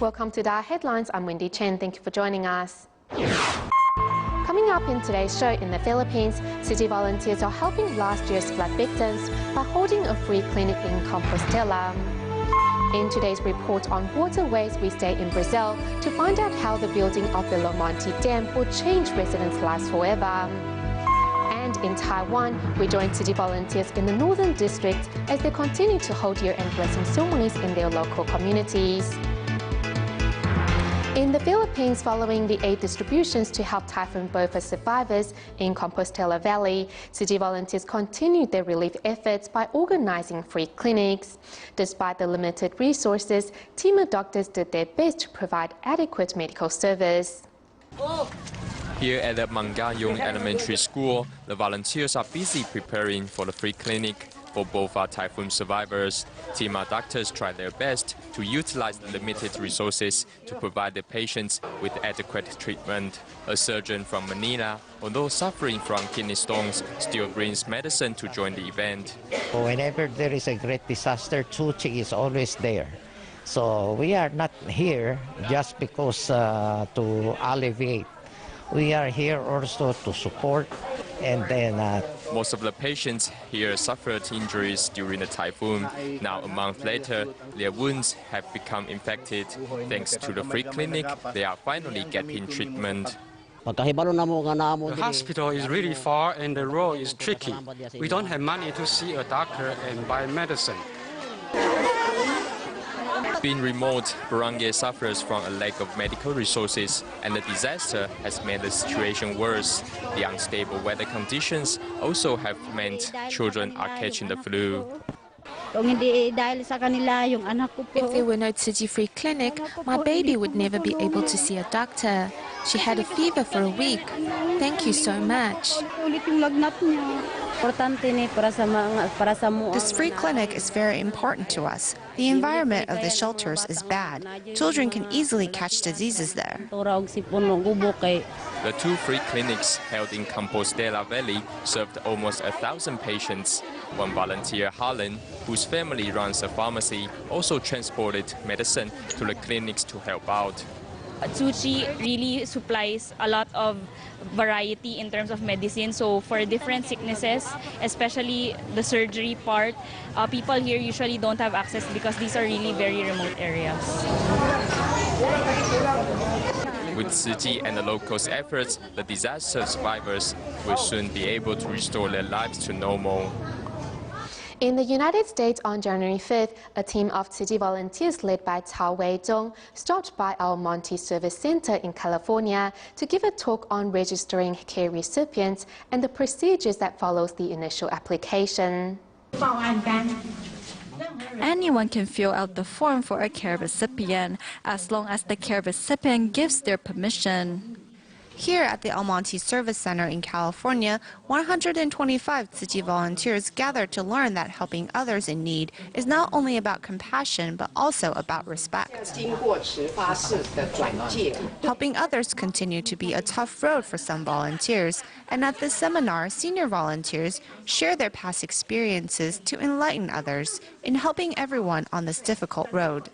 Welcome to DaAi Headlines. I'm Wendy Chen. Thank you for joining us. Coming up in today's show, in the Philippines, city volunteers are helping last year's flood victims by holding a free clinic in Compostela. In today's report on waterways, we stay in Brazil to find out how the building of the Monte Dam will change residents' lives forever. And in Taiwan, we join city volunteers in the Northern District as they continue to hold year-end blessing ceremonies in their local communities. In the Philippines, following the aid distributions to help Typhoon Bopha survivors in Compostela Valley, city volunteers continued their relief efforts by organizing free clinics. Despite the limited resources, team of doctors did their best to provide adequate medical service. Here at the Mangayong Elementary School, the volunteers are busy preparing for the free clinic for Bopha typhoon survivors. Team of doctors try their best to utilize the limited resources to provide the patients with adequate treatment. A surgeon from Manila, although suffering from kidney stones, still brings medicine to join the event. Whenever there is a great disaster, Chuchi is always there. So we are not here just because to alleviate. We are here also to support, and then most of the patients here suffered injuries during the typhoon. Now, a month later, their wounds have become infected. Thanks to the free clinic, they are finally getting treatment. The hospital is really far and the road is tricky. We don't have money to see a doctor and buy medicine. Being remote, Barangay suffers from a lack of medical resources, and the disaster has made the situation worse. The unstable weather conditions also have meant children are catching the flu. If there were no city-free clinic, my baby would never be able to see a doctor. She had a fever for a week. Thank you so much. This free clinic is very important to us. The environment of the shelters is bad. Children can easily catch diseases there. The two free clinics held in Compostela Valley served almost 1,000 patients. One volunteer, Harlan, whose family runs a pharmacy, also transported medicine to the clinics to help out. Tsuchi really supplies a lot of variety in terms of medicine. So for different sicknesses, especially the surgery part, people here usually don't have access because these are really very remote areas. With Tsuchi and the locals' efforts, the disaster survivors will soon be able to restore their lives to normal. In the United States on January 5th, a team of city volunteers led by Cao Weizhong stopped by our Monte Service Center in California to give a talk on registering care recipients and the procedures that follows the initial application. Anyone can fill out the form for a care recipient, as long as the care recipient gives their permission. Here at the El Monte Service Center in California, 125 Tzu Chi volunteers gathered to learn that helping others in need is not only about compassion, but also about respect. Helping others continued to be a tough road for some volunteers, and at this seminar, senior volunteers share their past experiences to enlighten others in helping everyone on this difficult road.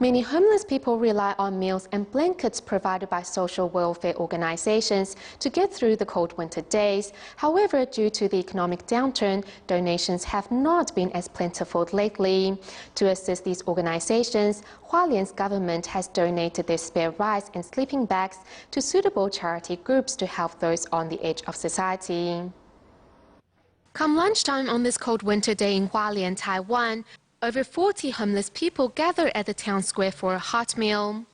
Many homeless people rely on meals and blankets provided by social welfare organizations to get through the cold winter days. However, due to the economic downturn, donations have not been as plentiful lately. To assist these organizations, Hualien's government has donated their spare rice and sleeping bags to suitable charity groups to help those on the edge of society. Come lunchtime on this cold winter day in Hualien, Taiwan, over 40 homeless people gather at the town square for a hot meal.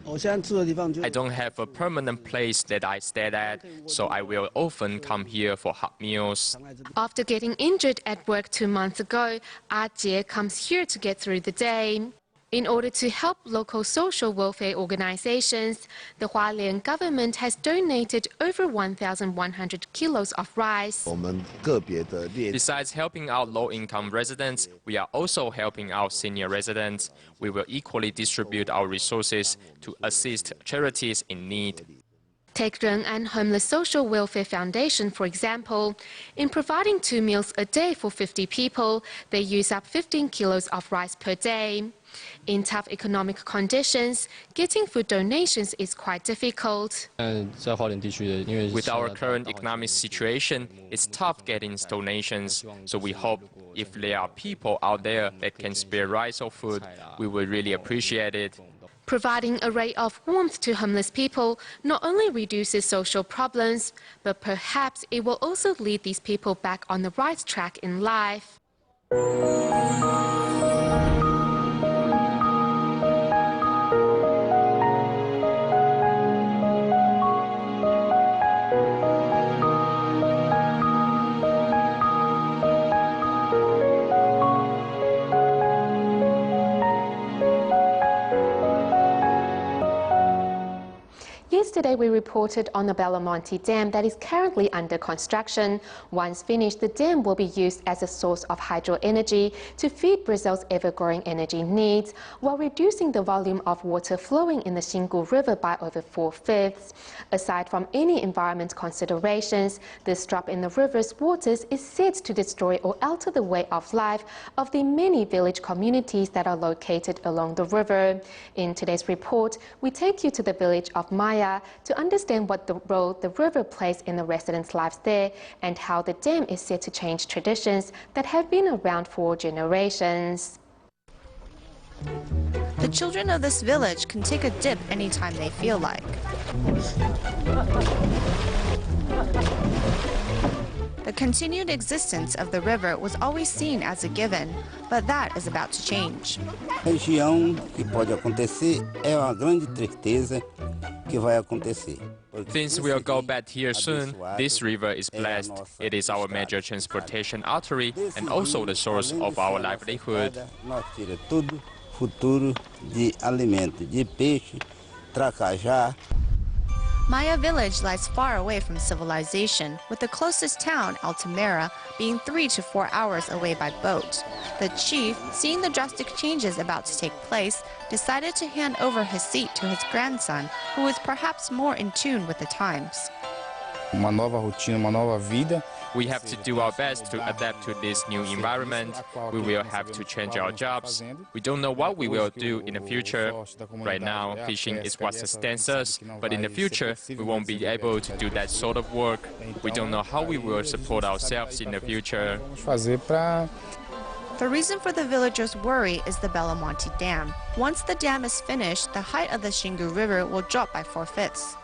I don't have a permanent place that I stay at, so I will often come here for hot meals. After getting injured at work 2 months ago, Ah Jie comes here to get through the day. In order to help local social welfare organizations, the Hualien government has donated over 1,100 kilos of rice. Besides helping out low-income residents, we are also helping out senior residents. We will equally distribute our resources to assist charities in need. Take Reng An Homeless Social Welfare Foundation, for example. In providing 2 meals a day for 50 people, they use up 15 kilos of rice per day. In tough economic conditions, getting food donations is quite difficult. With our current economic situation, it's tough getting donations. So we hope if there are people out there that can spare rice or food, we would really appreciate it. Providing a ray of warmth to homeless people not only reduces social problems, but perhaps it will also lead these people back on the right track in life. Yesterday, we reported on the Belamonte Dam that is currently under construction. Once finished, the dam will be used as a source of hydro energy to feed Brazil's ever-growing energy needs, while reducing the volume of water flowing in the Xingu River by over 4/5. Aside from any environment considerations, this drop in the river's waters is said to destroy or alter the way of life of the many village communities that are located along the river. In today's report, we take you to the village of Maya to understand what the role the river plays in the residents' lives there and how the dam is set to change traditions that have been around for generations. The children of this village can take a dip anytime they feel like. The continued existence of the river was always seen as a given, but that is about to change. Things will go bad here soon. This river is blessed. It is our major transportation artery and also the source of our livelihood. Maya village lies far away from civilization, with the closest town, Altamira, being 3 to 4 hours away by boat. The chief, seeing the drastic changes about to take place, decided to hand over his seat to his grandson, who was perhaps more in tune with the times. Uma nova rotina, uma nova vida. We have to do our best to adapt to this new environment. We will have to change our jobs. We don't know what we will do in the future. Right now, fishing is what sustains us, but in the future, we won't be able to do that sort of work. We don't know how we will support ourselves in the future. The reason for the villagers' worry is the Belamonte Dam. Once the dam is finished, the height of the Xingu River will drop by 4/5.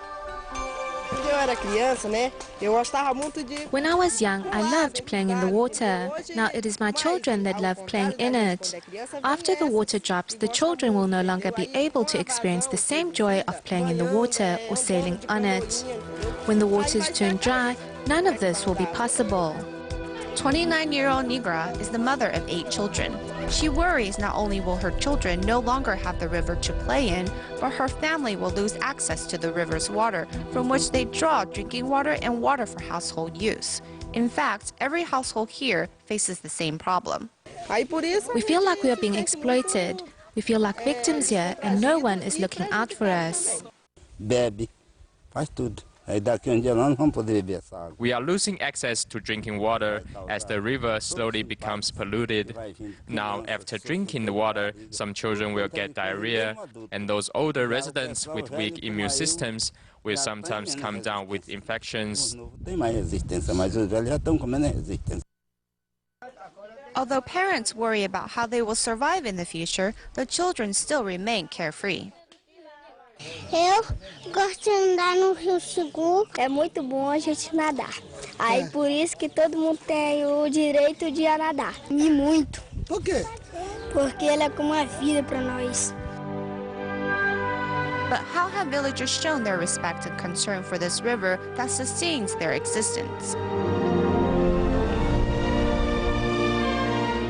When I was young, I loved playing in the water. Now it is my children that love playing in it. After the water drops, the children will no longer be able to experience the same joy of playing in the water or sailing on it. When the waters turn dry, none of this will be possible. 29-year-old Nigra is the mother of 8 children. She worries not only will her children no longer have the river to play in, but her family will lose access to the river's water, from which they draw drinking water and water for household use. In fact, every household here faces the same problem. We feel like we are being exploited. We feel like victims here, and no one is looking out for us. We are losing access to drinking water as the river slowly becomes polluted. Now, after drinking the water, some children will get diarrhea, and those older residents with weak immune systems will sometimes come down with infections. Although parents worry about how they will survive in the future, the children still remain carefree. Eu gosto de andar no Rio Xingu. É muito bom a gente nadar. Aí por isso que todo mundo tem o direito de nadar. E muito. Por quê? Porque ele é como uma vida para nós. But how have villagers shown their respect and concern for this river that sustains their existence?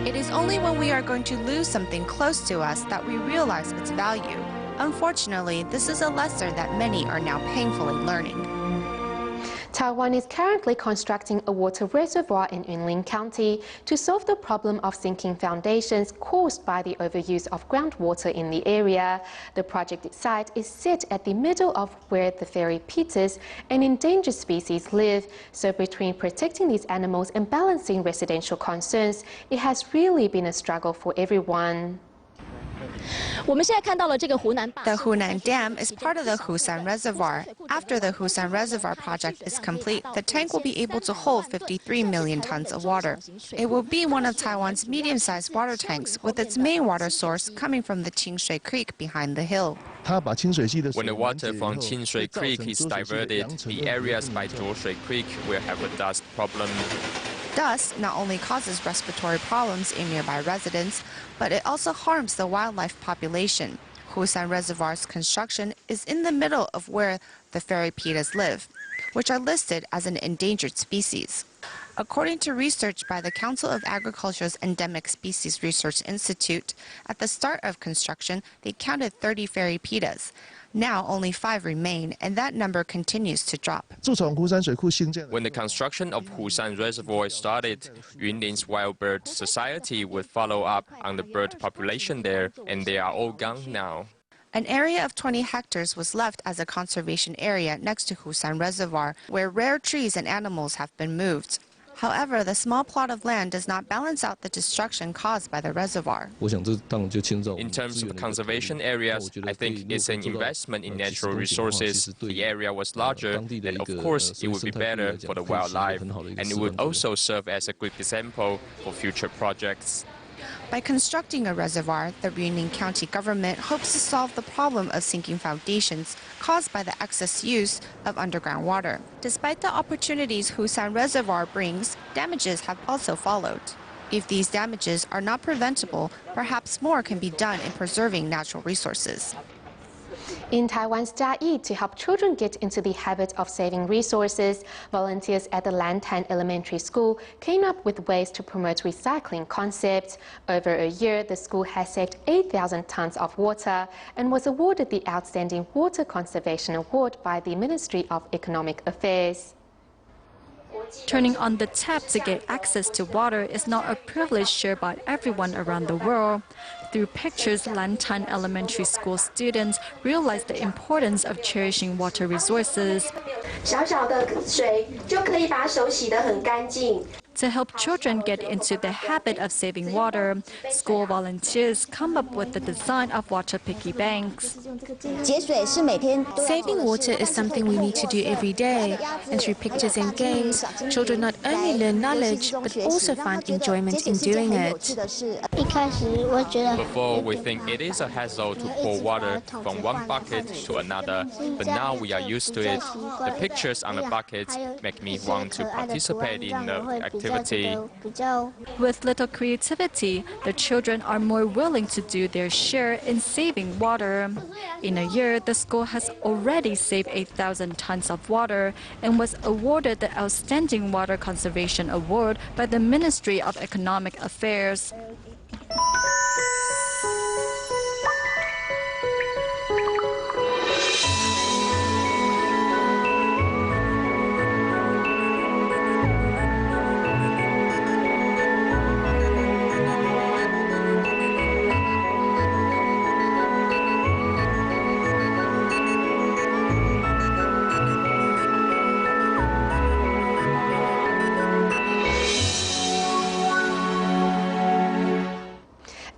It is only when we are going to lose something close to us that we realize its value. Unfortunately, this is a lesson that many are now painfully learning. Taiwan is currently constructing a water reservoir in Yunlin County to solve the problem of sinking foundations caused by the overuse of groundwater in the area. The project site is set at the middle of where the fairy pittas, an endangered species, live. So between protecting these animals and balancing residential concerns, it has really been a struggle for everyone. The Hunan Dam is part of the Husan Reservoir. After the Husan Reservoir project is complete, the tank will be able to hold 53 million tons of water. It will be one of Taiwan's medium-sized water tanks, with its main water source coming from the Qingshui Creek behind the hill. When the water from Qingshui Creek is diverted, the areas by Zhuoshui Creek will have a dust problem. Dust not only causes respiratory problems in nearby residents, but it also harms the wildlife population. Husan Reservoir's construction is in the middle of where the fairy pitas live, which are listed as an endangered species. According to research by the Council of Agriculture's Endemic Species Research Institute, at the start of construction, they counted 30 fairy pitas. Now only 5 remain, and that number continues to drop. When the construction of Husan Reservoir started, Yunlin's Wild Bird Society would follow up on the bird population there, and they are all gone now. An area of 20 hectares was left as a conservation area next to Husan Reservoir, where rare trees and animals have been moved. However, the small plot of land does not balance out the destruction caused by the reservoir. In terms of conservation areas, I think it's an investment in natural resources. The area was larger, and of course it would be better for the wildlife, and it would also serve as a good example for future projects. By constructing a reservoir, the Yunlin County government hopes to solve the problem of sinking foundations caused by the excess use of underground water. Despite the opportunities Husan Reservoir brings, damages have also followed. If these damages are not preventable, perhaps more can be done in preserving natural resources. In Taiwan's DaAi, to help children get into the habit of saving resources, volunteers at the Lantan Elementary School came up with ways to promote recycling concepts. Over a year, the school has saved 8,000 tons of water and was awarded the Outstanding Water Conservation Award by the Ministry of Economic Affairs. Turning on the tap to get access to water is not a privilege shared by everyone around the world. Through pictures, Lantan Elementary School students realize the importance of cherishing water resources. To help children get into the habit of saving water, school volunteers come up with the design of water piggy banks. Saving water is something we need to do every day, and through pictures and games, children not only learn knowledge but also find enjoyment in doing it. Before, we think it is a hassle to pour water from one bucket to another, but now we are used to it. The pictures on the buckets make me want to participate in the activity. With little creativity, the children are more willing to do their share in saving water. In a year, the school has already saved 8,000 tons of water and was awarded the Outstanding Water Conservation Award by the Ministry of Economic Affairs.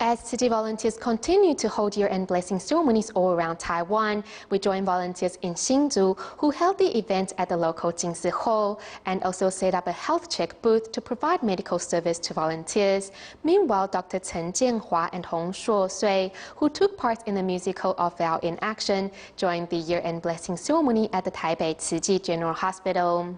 As city volunteers continue to hold year-end blessing ceremonies all around Taiwan, we join volunteers in Hsinchu who held the event at the local Jingsi Hall and also set up a health check booth to provide medical service to volunteers. Meanwhile, Dr. Chen Jianhua and Hong Shuo-sui, who took part in the musical of Vow in Action, joined the year-end blessing ceremony at the Taipei Tzu General Hospital.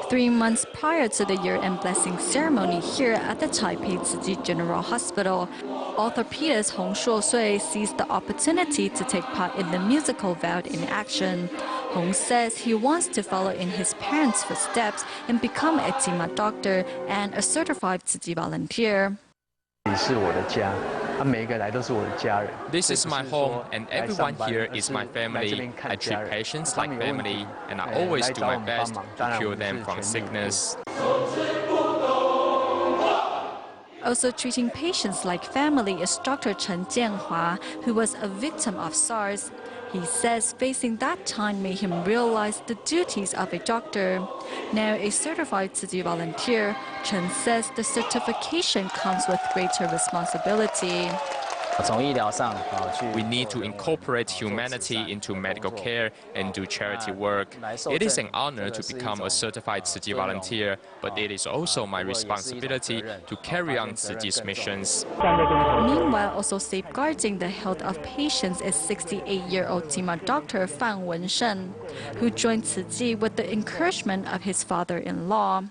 3 months prior to the year-end blessing ceremony here at the Taipei Tzu General Hospital, orthopedist Hong Shuo-sui seized the opportunity to take part in the musical Vow in Action. Hong says he wants to follow in his parents' footsteps and become a Tima doctor and a certified Tzu volunteer. This is my home, and everyone here is my family. I treat patients like family, and I always do my best to cure them from sickness. Also treating patients like family is Dr. Chen Jianhua, who was a victim of SARS. He says facing that time made him realize the duties of a doctor. Now a certified Tzu Chi volunteer, Chen says the certification comes with greater responsibility. We need to incorporate humanity into medical care and do charity work. It is an honor to become a certified Tzu Chi volunteer, but it is also my responsibility to carry on Tzu Chi's missions. Meanwhile, also safeguarding the health of patients is 68-year-old Tima doctor Fan Wenshen, who joined Tzu Chi with the encouragement of his father-in-law.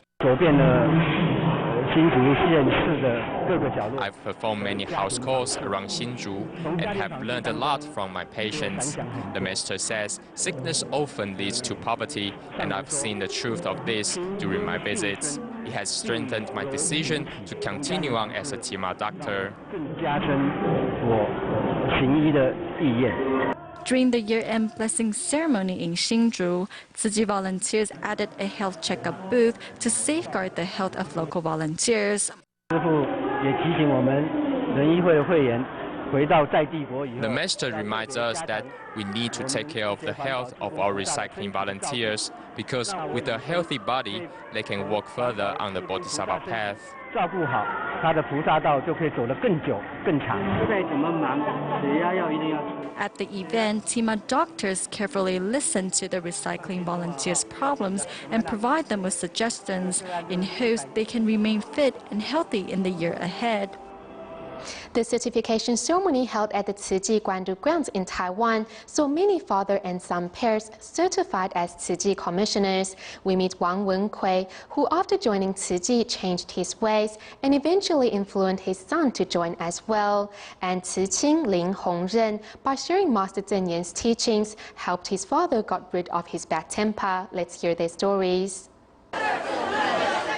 I've performed many house calls around Hsinchu and have learned a lot from my patients. The master says sickness often leads to poverty, and I've seen the truth of this during my visits. It has strengthened my decision to continue on as a Tima doctor. During the year-end blessing ceremony in Hsinchu, Tzu Chi volunteers added a health checkup booth to safeguard the health of local volunteers. The master reminds us that we need to take care of the health of our recycling volunteers, because with a healthy body, they can walk further on the Bodhisattva path. At the event, Tima doctors carefully listen to the recycling volunteers' problems and provide them with suggestions in hopes they can remain fit and healthy in the year ahead. The certification ceremony held at the Tzu Chi Guandu grounds in Taiwan saw many father and son pairs certified as Tzu Chi commissioners. We meet Wang Wenkui, who after joining Tzu Chi changed his ways and eventually influenced his son to join as well. And Tzu Qing Ling Hongren, by sharing Master Zhen Yan's teachings, helped his father got rid of his bad temper. Let's hear their stories.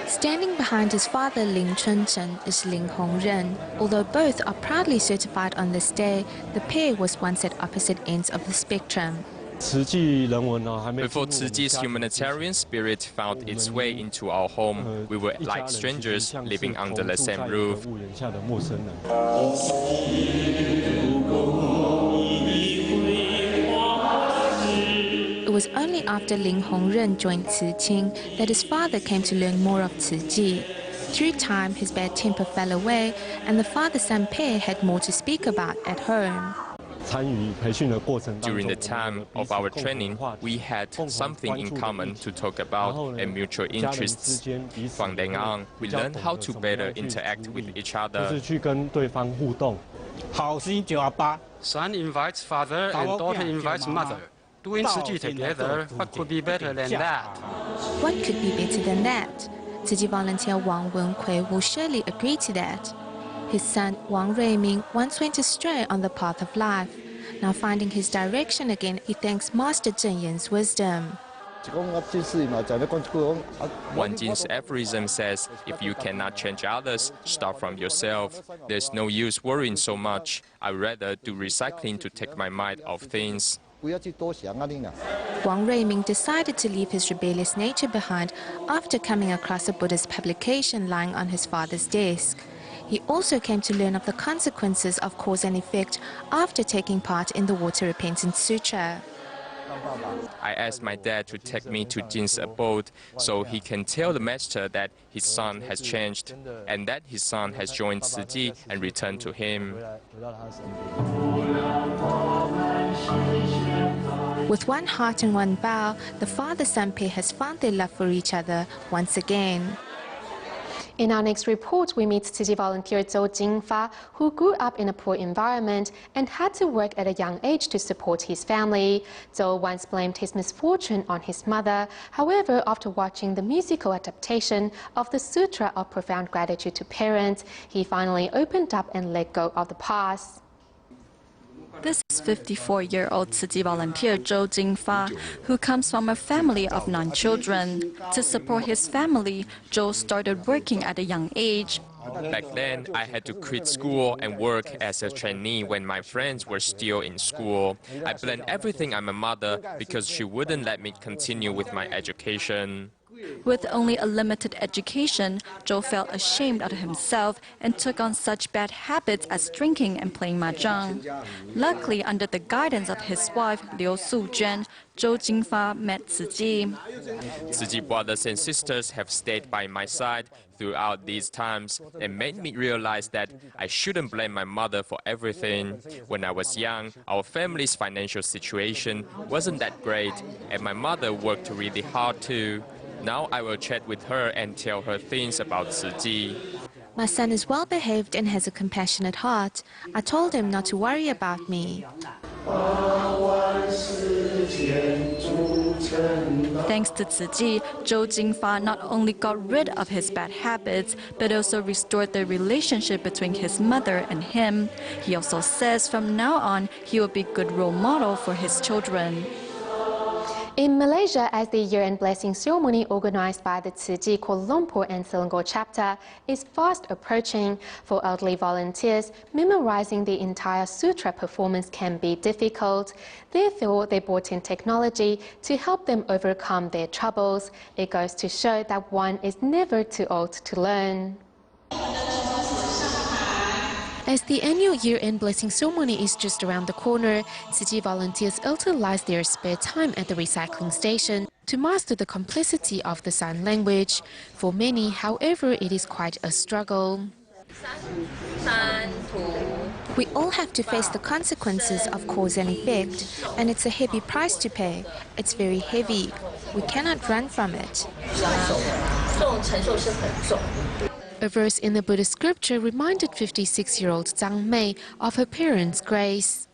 Standing behind his father Ling Chunchen is Ling Hongren. Although both are proudly certified on this day, the pair was once at opposite ends of the spectrum. Before Tzu Chi's humanitarian spirit found its way into our home, we were like strangers living under the same roof. It was only after Ling Hongren joined Tzu Qing that his father came to learn more of Tzu Chi. Through time, his bad temper fell away, and the father-son pair had more to speak about at home. During the time of our training, we had something in common to talk about and mutual interests. From then on, we learned how to better interact with each other. Son invites father and daughter invites mother. Doing Tzu Chi together, what could be better than that? What could be better than that? Tzu Chi volunteer Wang Wenkui will surely agree to that. His son Wang Ruiming once went astray on the path of life. Now finding his direction again, he thanks Master Zhen Yan's wisdom. Wan Jin's aphorism says, if you cannot change others, start from yourself. There's no use worrying so much. I'd rather do recycling to take my mind off things. Wang Ruiming decided to leave his rebellious nature behind after coming across a Buddhist publication lying on his father's desk. He also came to learn of the consequences of cause and effect after taking part in the Water Repentance Sutra. I asked my dad to take me to Jin's abode so he can tell the master that his son has changed and that his son has joined Tzu Chi and returned to him. With one heart and one bow, the father-son pair has found their love for each other once again. In our next report, we meet Tzu Chi volunteer Zhou Jingfa, who grew up in a poor environment and had to work at a young age to support his family. Zhou once blamed his misfortune on his mother. However, after watching the musical adaptation of the Sutra of Profound Gratitude to Parents, he finally opened up and let go of the past. This is 54-year-old Tzu Chi volunteer Zhou Jingfa, who comes from a family of 9 children. To support his family, Zhou started working at a young age. Back then, I had to quit school and work as a trainee when my friends were still in school. I blamed everything on my mother because she wouldn't let me continue with my education. With only a limited education, Zhou felt ashamed of himself and took on such bad habits as drinking and playing mahjong. Luckily, under the guidance of his wife, Liu Sujuan, Zhou Jingfa met Ciji. Ciji brothers and sisters have stayed by my side throughout these times and made me realize that I shouldn't blame my mother for everything. When I was young, our family's financial situation wasn't that great, and my mother worked really hard too. Now I will chat with her and tell her things about Ciji. My son is well behaved and has a compassionate heart. I told him not to worry about me. Thanks to Ciji, Zhou Jingfa not only got rid of his bad habits, but also restored the relationship between his mother and him. He also says from now on, he will be a good role model for his children. In Malaysia, as the year-end blessing ceremony organized by the Ciji Kuala Lumpur and Selangor chapter is fast approaching, for elderly volunteers, memorizing the entire sutra performance can be difficult. Therefore, they brought in technology to help them overcome their troubles. It goes to show that one is never too old to learn. As the annual year-end blessing ceremony is just around the corner, Ciji volunteers utilize their spare time at the recycling station to master the complexity of the sign language. For many, however, it is quite a struggle. We all have to face the consequences of cause and effect, and it's a heavy price to pay. It's very heavy. We cannot run from it. A verse in the Buddhist scripture reminded 56-year-old Zhang Mei of her parents' grace.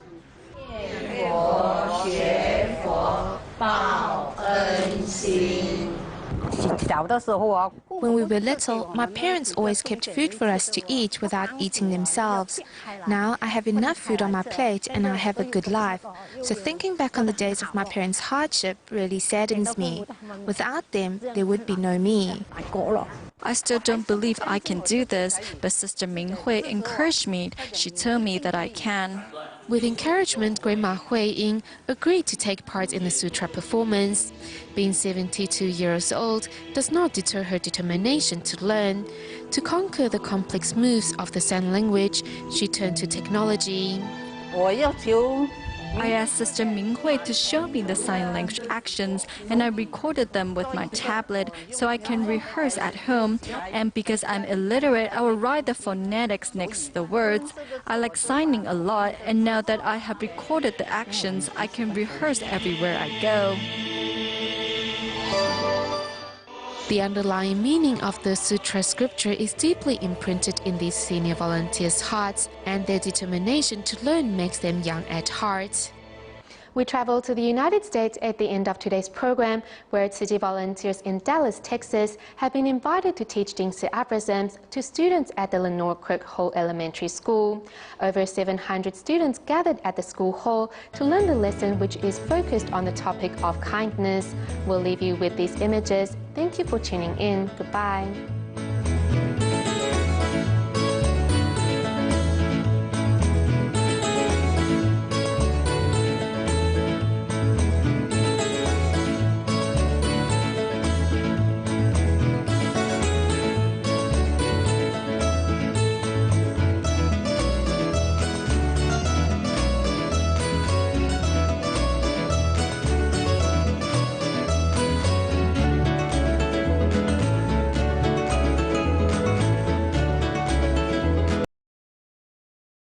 When we were little, my parents always kept food for us to eat without eating themselves. Now I have enough food on my plate and I have a good life. So thinking back on the days of my parents' hardship really saddens me. Without them, there would be no me. I still don't believe I can do this, but Sister Minghui encouraged me. She told me that I can. With encouragement, Grandma Hui Ying agreed to take part in the sutra performance. Being 72 years old does not deter her determination to learn. To conquer the complex moves of the sign language, she turned to technology. I asked Sister Minghui to show me the sign language actions, and I recorded them with my tablet so I can rehearse at home. And because I'm illiterate, I will write the phonetics next to the words. I like signing a lot, and now that I have recorded the actions, I can rehearse everywhere I go. The underlying meaning of the sutra scripture is deeply imprinted in these senior volunteers' hearts, and their determination to learn makes them young at heart. We travel to the United States at the end of today's program, where Ciji volunteers in Dallas, Texas, have been invited to teach Dingsi aphorisms to students at the Lenore Crook Hall Elementary School. Over 700 students gathered at the school hall to learn the lesson, which is focused on the topic of kindness. We'll leave you with these images. Thank you for tuning in. Goodbye.